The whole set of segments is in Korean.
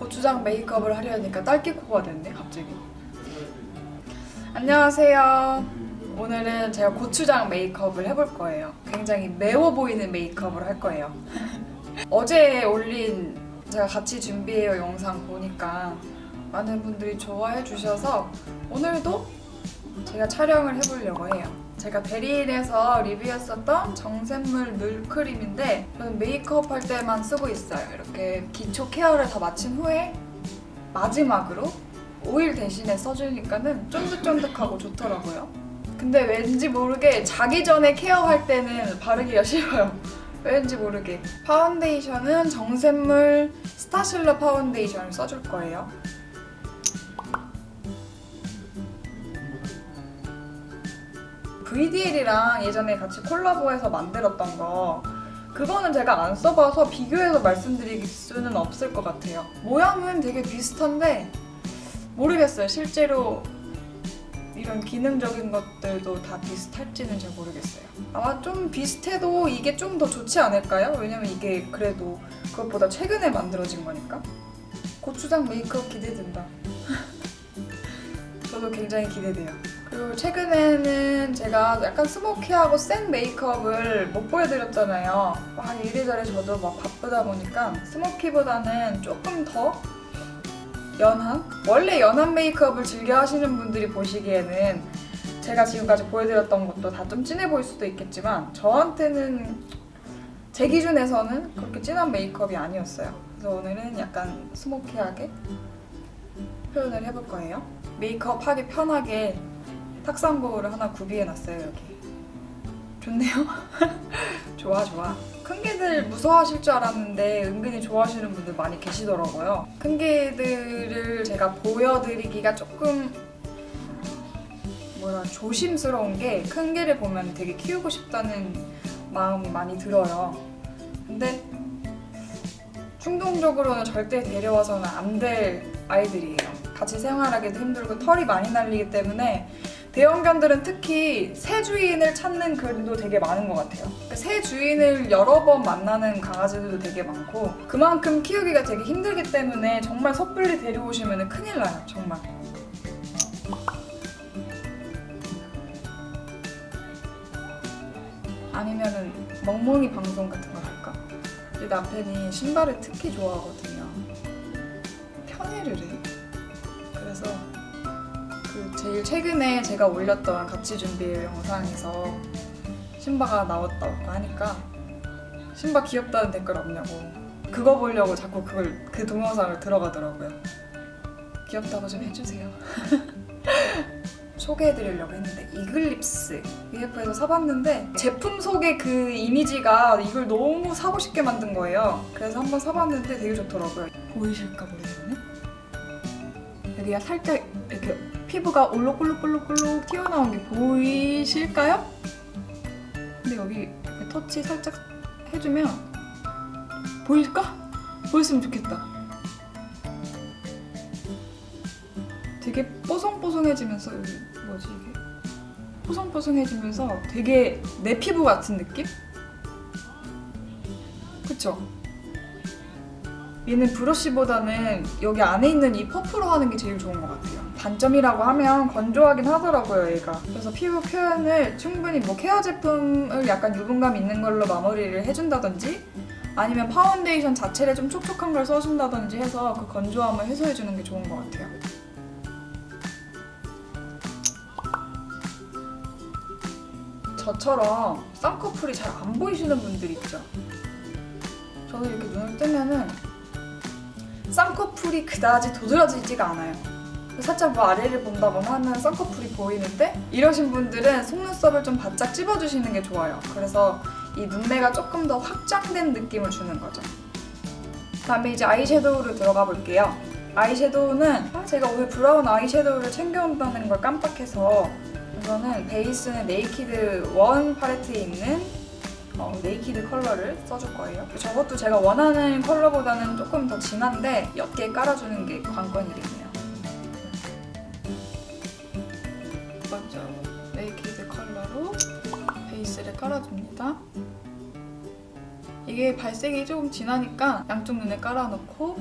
고추장 메이크업을 하려니까 딸기코가 됐네 갑자기. 안녕하세요. 오늘은 제가 고추장 메이크업을 해볼 거예요. 굉장히 매워 보이는 메이크업을 할 거예요. 어제 올린 제가 같이 준비해요 영상 보니까 많은 분들이 좋아해 주셔서 오늘도 제가 촬영을 해보려고 해요. 제가 베리인에서 리뷰했었던 정샘물 물크림인데 저는 메이크업 할 때만 쓰고 있어요. 이렇게 기초 케어를 다 마친 후에 마지막으로 오일 대신에 써주니까는 쫀득쫀득하고 좋더라고요. 근데 왠지 모르게 자기 전에 케어할 때는 바르기가 싫어요. 왠지 모르게. 파운데이션은 정샘물 스타실러 파운데이션을 써줄 거예요. VDL이랑 예전에 같이 콜라보해서 만들었던 거 그거는 제가 안 써봐서 비교해서 말씀드릴 수는 없을 것 같아요. 모양은 되게 비슷한데 모르겠어요. 실제로 이런 기능적인 것들도 다 비슷할지는 잘 모르겠어요. 아마 좀 비슷해도 이게 좀 더 좋지 않을까요? 왜냐면 이게 그래도 그것보다 최근에 만들어진 거니까. 고추장 메이크업 기대된다. 저도 굉장히 기대돼요. 그리고 최근에는 제가 약간 스모키하고 센 메이크업을 못 보여드렸잖아요. 막 이래저래 저도 막 바쁘다 보니까 스모키보다는 조금 더 연한? 원래 연한 메이크업을 즐겨 하시는 분들이 보시기에는 제가 지금까지 보여드렸던 것도 다 좀 진해 보일 수도 있겠지만 저한테는 제 기준에서는 그렇게 진한 메이크업이 아니었어요. 그래서 오늘은 약간 스모키하게 표현을 해볼 거예요. 메이크업 하기 편하게 탁상 거울을 하나 구비해놨어요. 여기 좋네요. 좋아. 큰 개들 무서워하실 줄 알았는데 은근히 좋아하시는 분들 많이 계시더라고요. 큰 개들을 제가 보여드리기가 조금 조심스러운 게 큰 개를 보면 되게 키우고 싶다는 마음이 많이 들어요. 근데 충동적으로는 절대 데려와서는 안 될 아이들이에요. 같이 생활하기도 힘들고 털이 많이 날리기 때문에 대형견들은 특히 새 주인을 찾는 글도 되게 많은 것 같아요. 새 주인을 여러 번 만나는 강아지들도 되게 많고 그만큼 키우기가 되게 힘들기 때문에 정말 섣불리 데려오시면 큰일 나요. 정말. 아니면은 멍멍이 방송 같은 거 할까? 우리 남편이 신발을 특히 좋아하거든요. 편애를 해. 그래서 제일 최근에 제가 올렸던 같이 준비해요 영상에서 신바가 나왔다고 하니까 신바 귀엽다는 댓글 없냐고 그거 보려고 자꾸 그 동영상을 들어가더라고요. 귀엽다고 좀 해주세요. 소개해드리려고 했는데 이글립스 UF에서 사봤는데 제품 속의 그 이미지가 이걸 너무 사고 싶게 만든 거예요. 그래서 한번 사봤는데 되게 좋더라고요. 보이실까 모르겠네. 여기가 살짝 이렇게 피부가 올록올록올록올록 튀어나온 게 보이실까요? 근데 여기 이렇게 터치 살짝 해주면 보일까? 보였으면 좋겠다. 되게 뽀송뽀송해지면서 여기 뭐지 이게? 뽀송뽀송해지면서 되게 내 피부 같은 느낌? 그쵸? 얘는 브러쉬보다는 여기 안에 있는 이 퍼프로 하는 게 제일 좋은 것 같아요. 단점이라고 하면 건조하긴 하더라고요, 얘가. 그래서 피부 표현을 충분히 케어 제품을 약간 유분감 있는 걸로 마무리를 해준다든지 아니면 파운데이션 자체를 좀 촉촉한 걸 써준다든지 해서 그 건조함을 해소해주는 게 좋은 것 같아요. 저처럼 쌍꺼풀이 잘 안 보이시는 분들 있죠? 저도 이렇게 눈을 뜨면은 쌍꺼풀이 그다지 도드라지지가 않아요. 살짝 아래를 본다거나 하면 쌍꺼풀이 보이는데 이러신 분들은 속눈썹을 좀 바짝 찝어주시는 게 좋아요. 그래서 이 눈매가 조금 더 확장된 느낌을 주는 거죠. 다음에 이제 아이섀도우로 들어가 볼게요. 아이섀도우는 제가 오늘 브라운 아이섀도우를 챙겨온다는 걸 깜빡해서 우선은 베이스는 네이키드 원 팔레트에 있는 네이키드 컬러를 써줄 거예요. 저것도 제가 원하는 컬러보다는 조금 더 진한데 옅게 깔아주는 게 관건이겠네요. 먼저 네이키드 컬러로 베이스를 깔아줍니다. 이게 발색이 조금 진하니까 양쪽 눈에 깔아놓고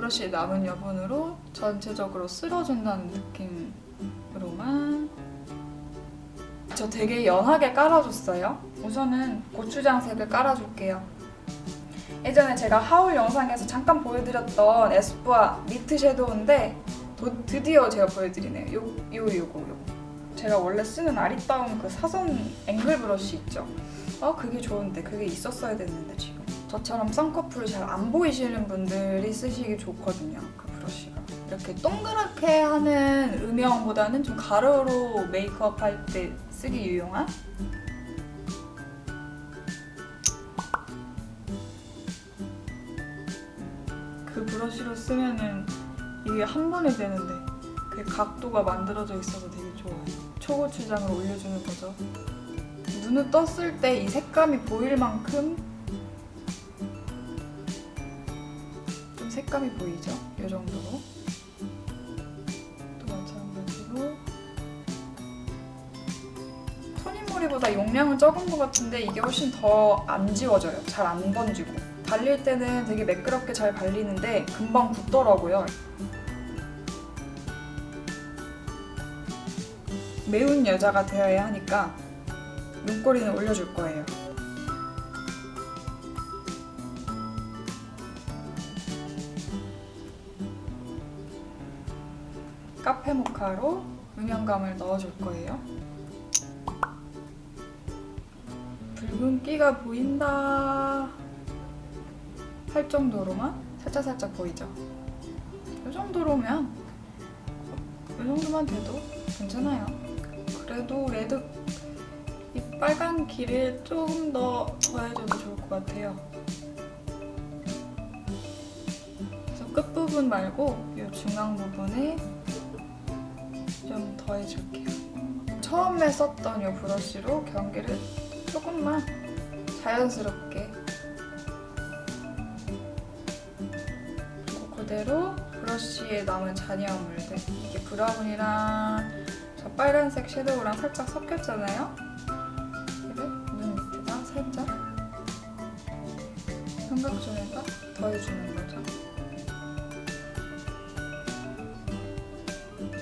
브러쉬 남은 여분으로 전체적으로 쓸어준다는 느낌으로만. 저 되게 연하게 깔아줬어요. 우선은 고추장색을 깔아줄게요. 예전에 제가 하울 영상에서 잠깐 보여드렸던 에스쁘아 니트 섀도우인데 드디어 제가 보여드리네요. 요거. 제가 원래 쓰는 아리따움 그 사선 앵글 브러쉬 있죠? 그게 좋은데 그게 있었어야 됐는데 지금. 저처럼 쌍꺼풀 잘 안 보이시는 분들이 쓰시기 좋거든요. 그 브러쉬가. 이렇게 동그랗게 하는 음영보다는 좀 가로로 메이크업 할 때 쓰기 유용한? 그 브러쉬로 쓰면은 이게 한 번에 되는데 그 각도가 만들어져 있어서 되게 좋아요. 초고추장을 올려주는 거죠. 눈을 떴을 때 이 색감이 보일 만큼 좀 색감이 보이죠? 이 정도로. 또 마찬가지로 토닉모리보다 용량은 적은 것 같은데 이게 훨씬 더 안 지워져요. 잘 안 번지고. 발릴 때는 되게 매끄럽게 잘 발리는데 금방 굳더라고요. 매운 여자가 되어야 하니까 눈꼬리는 올려줄 거예요. 카페 모카로 음영감을 넣어줄 거예요. 붉은기가 보인다 할 정도로만 살짝 보이죠? 이 정도로면 이 정도만 돼도 괜찮아요. 그래도 레드 이 빨간 기를 조금 더 더해줘도 좋을 것 같아요. 그래서 끝부분 말고 이 중앙 부분에 좀 더해줄게요. 처음에 썼던 이 브러쉬로 경계를 조금만 자연스럽게 그대로 브러쉬에 남은 잔여물들, 이게 브라운이랑 저 빨간색 섀도우랑 살짝 섞였잖아요? 이를 눈 밑에다 살짝 삼각존에다 더해주는 거죠.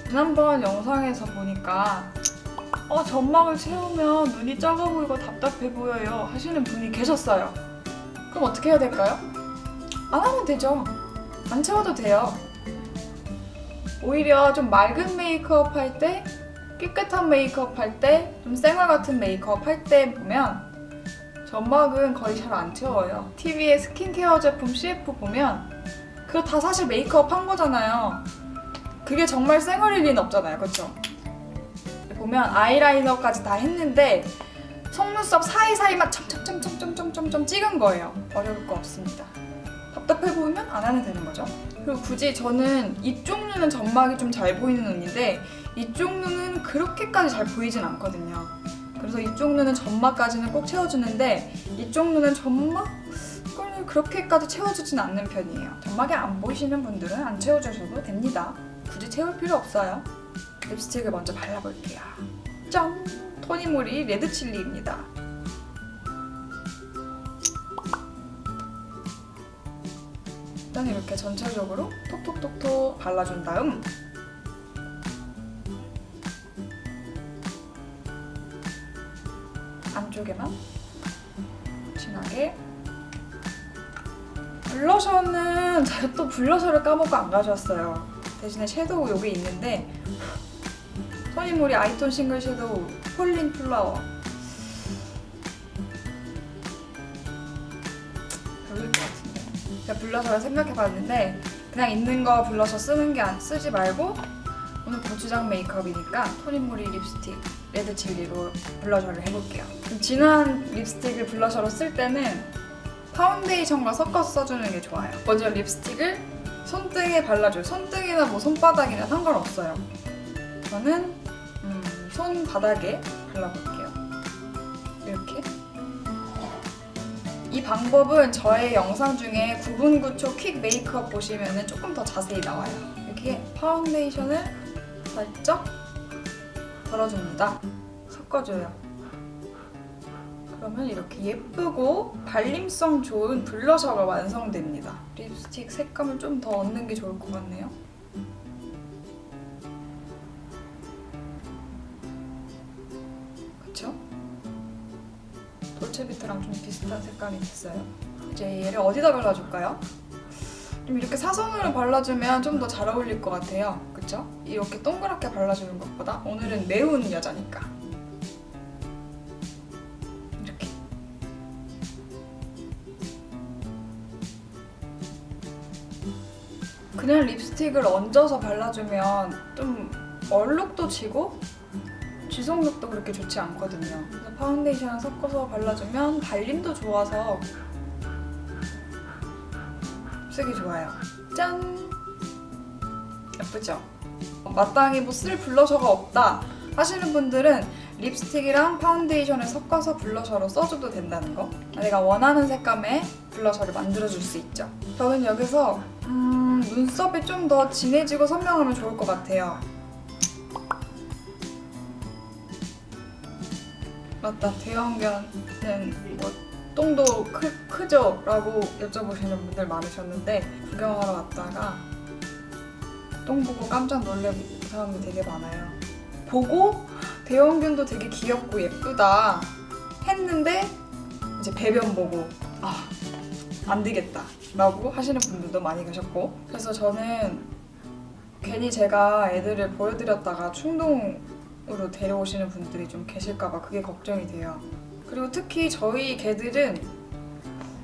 지난번 영상에서 보니까 점막을 채우면 눈이 작아 보이고 답답해 보여요 하시는 분이 계셨어요. 그럼 어떻게 해야 될까요? 안 하면 되죠. 안 채워도 돼요. 오히려 좀 맑은 메이크업 할 때, 깨끗한 메이크업 할 때, 좀 쌩얼 같은 메이크업 할 때 보면 점막은 거의 잘 안 채워요. TV에 스킨케어 제품 CF 보면 그거 다 사실 메이크업 한 거잖아요. 그게 정말 쌩얼일 리는 없잖아요. 그쵸? 보면 아이라이너까지 다 했는데 속눈썹 사이사이만 점점점점점점점 찍은 거예요. 어려울 거 없습니다. 답답해 보이면 안 하면 되는 거죠. 그리고 굳이 저는 이쪽 눈은 점막이 좀 잘 보이는 눈인데 이쪽 눈은 그렇게까지 잘 보이진 않거든요. 그래서 이쪽 눈은 점막까지는 꼭 채워주는데 이쪽 눈은 점막을 그렇게까지 채워주진 않는 편이에요. 점막이 안 보이시는 분들은 안 채워주셔도 됩니다. 굳이 채울 필요 없어요. 립스틱을 먼저 발라볼게요. 짠! 토닉모리 레드칠리입니다. 일단 이렇게 전체적으로 톡톡톡톡 발라준 다음 안쪽에만 진하게. 블러셔는 제가 또 블러셔를 까먹고 안 가져왔어요. 대신에 섀도우 요게 있는데 토닉모리 아이톤 싱글 섀도우 폴린 플라워. 별로일 것 같은데. 제가 블러셔를 생각해봤는데 그냥 있는 거 블러셔 쓰지 말고 오늘 고추장 메이크업이니까 토닉모리 립스틱 레드칠리로 블러셔를 해볼게요. 진한 립스틱을 블러셔로 쓸 때는 파운데이션과 섞어서 써주는 게 좋아요. 먼저 립스틱을 손등에 발라줘요. 손등이나 뭐 손바닥이나 상관없어요. 저는 손바닥에 발라볼게요. 이렇게. 이 방법은 저의 영상 중에 9분 9초 퀵 메이크업 보시면 조금 더 자세히 나와요. 이렇게 파운데이션을 살짝 덜어줍니다. 섞어줘요. 그러면 이렇게 예쁘고 발림성 좋은 블러셔가 완성됩니다. 립스틱 색감을 좀 더 얻는 게 좋을 것 같네요. 그쵸? 돌체비트랑 좀 비슷한 색감이 됐어요. 이제 얘를 어디다 발라줄까요? 좀 이렇게 사선으로 발라주면 좀 더 잘 어울릴 것 같아요. 그쵸? 이렇게 동그랗게 발라주는 것보다 오늘은 매운 여자니까. 이렇게. 그냥 립스틱을 얹어서 발라주면 좀 얼룩도 지고 지속력도 그렇게 좋지 않거든요. 그래서 파운데이션을 섞어서 발라주면 발림도 좋아서 쓰기 좋아요. 짠! 예쁘죠? 마땅히 뭐 쓸 블러셔가 없다 하시는 분들은 립스틱이랑 파운데이션을 섞어서 블러셔로 써줘도 된다는 거. 내가 원하는 색감의 블러셔를 만들어줄 수 있죠. 저는 여기서 눈썹이 좀 더 진해지고 선명하면 좋을 것 같아요. 맞다, 대형견은 뭐 똥도 크죠? 라고 여쭤보시는 분들 많으셨는데 구경하러 왔다가 똥 보고 깜짝 놀란 사람이 되게 많아요. 보고 대형견도 되게 귀엽고 예쁘다 했는데 이제 배변 보고 안 되겠다 라고 하시는 분들도 많이 계셨고, 그래서 저는 괜히 제가 애들을 보여드렸다가 충동으로 데려오시는 분들이 좀 계실까봐 그게 걱정이 돼요. 그리고 특히 저희 개들은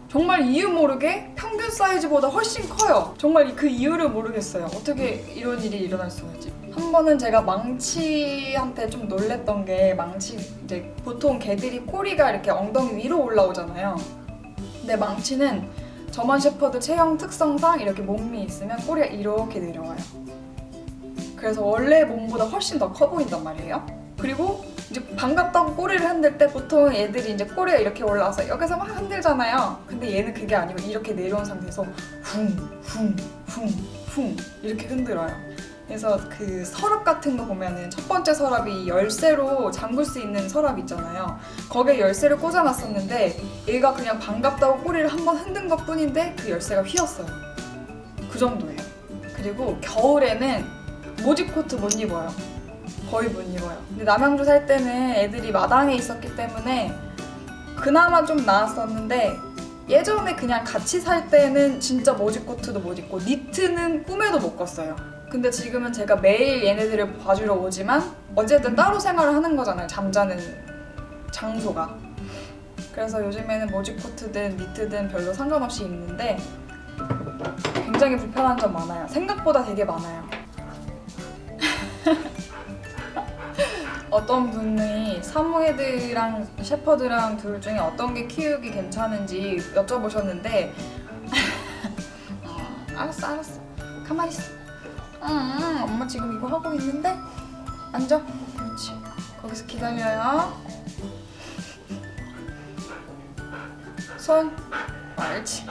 정말 이유 모르게 평균 사이즈보다 훨씬 커요. 정말 그 이유를 모르겠어요. 어떻게 이런 일이 일어날 수가 있지? 한 번은 제가 망치한테 좀 놀랬던 게, 망치 이제 보통 개들이 꼬리가 이렇게 엉덩이 위로 올라오잖아요. 근데 망치는 저만 셰퍼드 체형 특성상 이렇게 몸이 있으면 꼬리가 이렇게 내려와요. 그래서 원래 몸보다 훨씬 더 커 보인단 말이에요. 그리고 이제 반갑다고 꼬리를 흔들 때 보통 애들이 이제 꼬리가 이렇게 올라와서 여기서 막 흔들잖아요. 근데 얘는 그게 아니고 이렇게 내려온 상태에서 쿵쿵쿵쿵 이렇게 흔들어요. 그래서 그 서랍 같은 거 보면은 첫 번째 서랍이 열쇠로 잠글 수 있는 서랍 있잖아요. 거기에 열쇠를 꽂아놨었는데 얘가 그냥 반갑다고 꼬리를 한번 흔든 것 뿐인데 그 열쇠가 휘었어요. 그 정도예요. 그리고 겨울에는 모지코트 못 입어요. 거의 못 입어요. 근데 남양주 살 때는 애들이 마당에 있었기 때문에 그나마 좀 나았었는데, 예전에 그냥 같이 살 때는 진짜 모지코트도 못 입고 니트는 꿈에도 못 꿨어요. 근데 지금은 제가 매일 얘네들을 봐주러 오지만 어쨌든 따로 생활을 하는 거잖아요. 잠자는 장소가. 그래서 요즘에는 모지코트든 니트든 별로 상관없이 입는데 굉장히 불편한 점 많아요. 생각보다 되게 많아요. 어떤 분이 사모예드랑 셰퍼드랑 둘 중에 어떤 게 키우기 괜찮은지 여쭤보셨는데 알았어 가만히 있어. 엄마 지금 이거 하고 있는데 앉아. 그렇지, 거기서 기다려요. 손 옳지.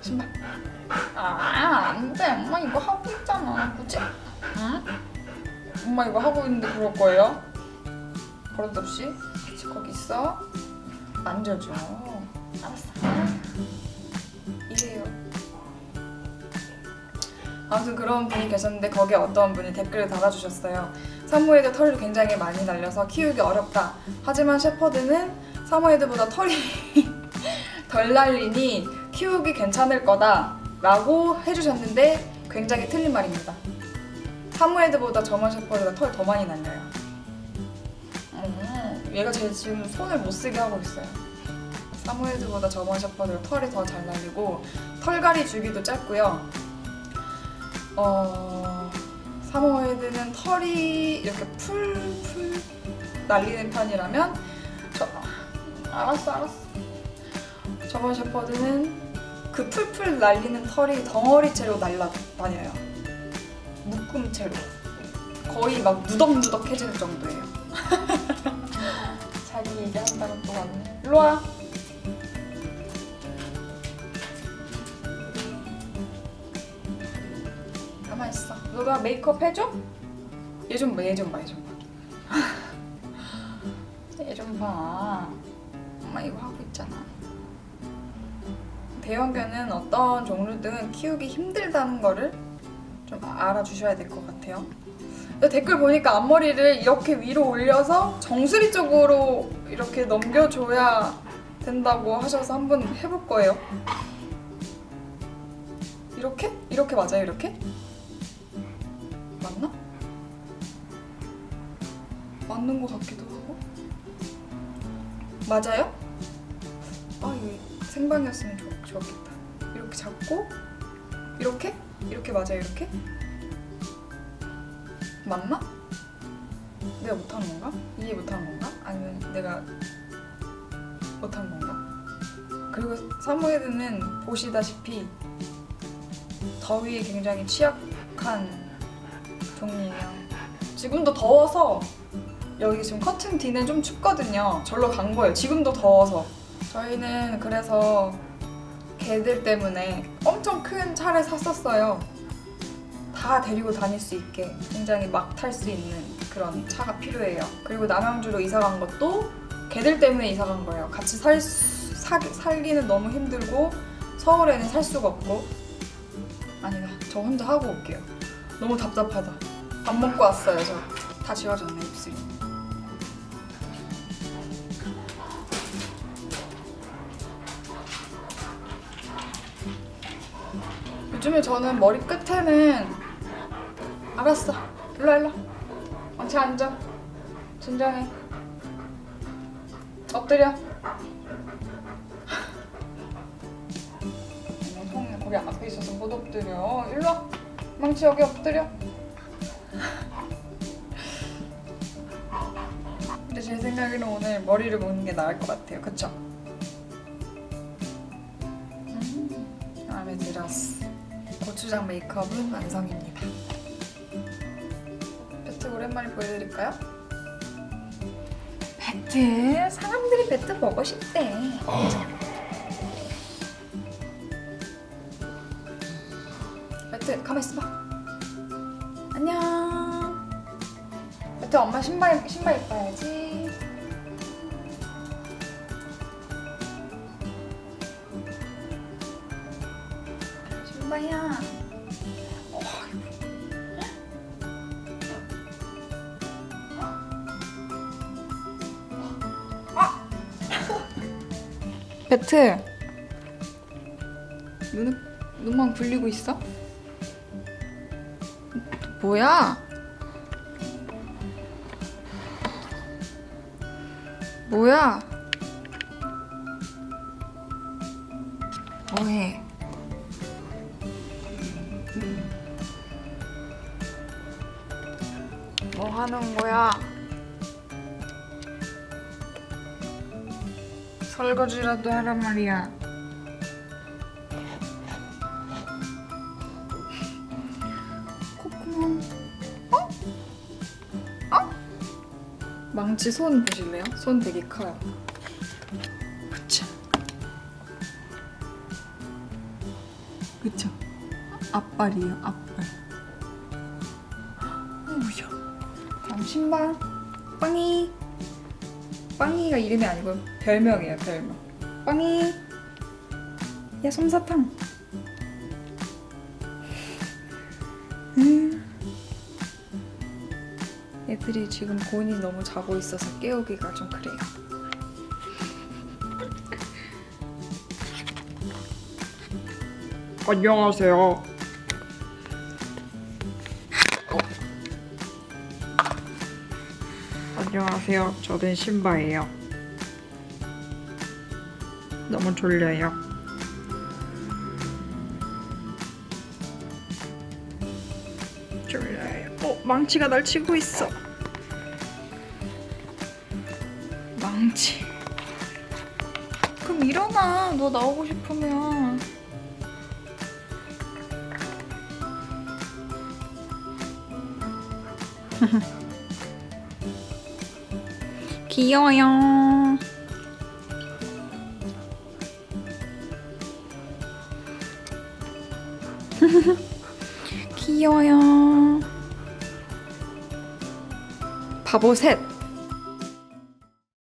신발 안돼, 엄마 이거 하고 있잖아. 그치? 응? 엄마 이거 하고 있는데 그럴 거예요? 버릇없이? 그치, 거기 있어. 만져줘. 알았어. 이래요. 아무튼 그런 분이 계셨는데 거기에 어떤 분이 댓글을 달아주셨어요. 사모예드 털이 굉장히 많이 날려서 키우기 어렵다. 하지만 셰퍼드는 사모예드보다 털이 덜 날리니 키우기 괜찮을 거다 라고 해주셨는데 굉장히 틀린 말입니다. 사모예드보다 저먼 셰퍼드가 털 더 많이 날려요. 얘가 지금 손을 못 쓰게 하고 있어요. 사모예드보다 저먼 셰퍼드가 털이 더 잘 날리고 털갈이 주기도 짧고요. 사모예드는 털이 이렇게 풀풀 날리는 편이라면 알았어. 저먼 셰퍼드는 그 풀풀 날리는 털이 덩어리채로 날아다녀요. 묶음채로. 거의 막 누덕누덕해지는 정도예요. 자기 얘기한다고 또 왔네. 일로 와. 가만 있어. 너가 메이크업 해줘? 얘 좀 봐. 얘 좀 봐. 엄마 이거 하고 있잖아. 대형견은 어떤 종류든 키우기 힘들다는 거를 좀 알아주셔야 될 것 같아요. 댓글 보니까 앞머리를 이렇게 위로 올려서 정수리 쪽으로 이렇게 넘겨줘야 된다고 하셔서 한번 해볼 거예요. 이렇게? 이렇게 맞아요? 이렇게? 맞나? 맞는 것 같기도 하고. 맞아요? 아, 이거 생방이었으면 좋았겠다. 이렇게 잡고 이렇게? 이렇게 맞아요? 이렇게? 맞나? 내가 못하는 건가? 이해 못하는 건가? 아니면 내가 못한 건가? 그리고 사모예드는 보시다시피 더위에 굉장히 취약한 종이에요. 지금도 더워서 여기 지금 커튼 뒤는 좀 춥거든요. 절로 간 거예요. 지금도 더워서. 저희는 그래서 개들 때문에 엄청 큰 차를 샀었어요. 다 데리고 다닐 수 있게 굉장히 막 탈 수 있는 그런 차가 필요해요. 그리고 남양주로 이사 간 것도 개들 때문에 이사 간 거예요. 같이 살기는 너무 힘들고 서울에는 살 수가 없고. 아니다, 저 혼자 하고 올게요. 너무 답답하다. 밥 먹고 왔어요. 저 다 지워졌네, 입술이. 요즘에 저는 머리 끝에는 알았어. 일로 엉치 앉아. 진정해. 엎드려. 성이 거기 앞에 있어서 못 엎드려. 일로 와. 망치 여기 엎드려. 근데 제 생각에는 오늘 머리를 묶는 게 나을 것 같아요. 그쵸? 마음에 들었어. 고추장 메이크업은 완성입니다. 배트 오랜만에 보여드릴까요? 배트! 사람들이 배트 보고 싶대. 배트 가만 있어봐. 안녕. 배트 엄마 신발 입어야지. 신발이야. 배트, 눈만 굴리고 있어? 뭐야? 뭐야? 뭐해? 뭐 하는 거야? 설거지라도 하란 말이야. 콧구멍. 어? 망치 손 보실래요? 손 되게 커요. 그쵸? 그쵸? 앞발이에요, 앞발. 뭐야? 다음 신발. 빵이. 빵이가 이름이 아니고 별명이에요, 별명. 빵이. 야, 솜사탕. 애들이 지금 곤이 너무 자고 있어서 깨우기가 좀 그래요. 안녕하세요. 안녕하세요. 저는 신바예요. 너무 졸려요. 졸려요. 망치가 날 치고 있어. 망치. 그럼 일어나. 너 나오고 싶으면. 귀여워요. 귀여워요. 바보 셋.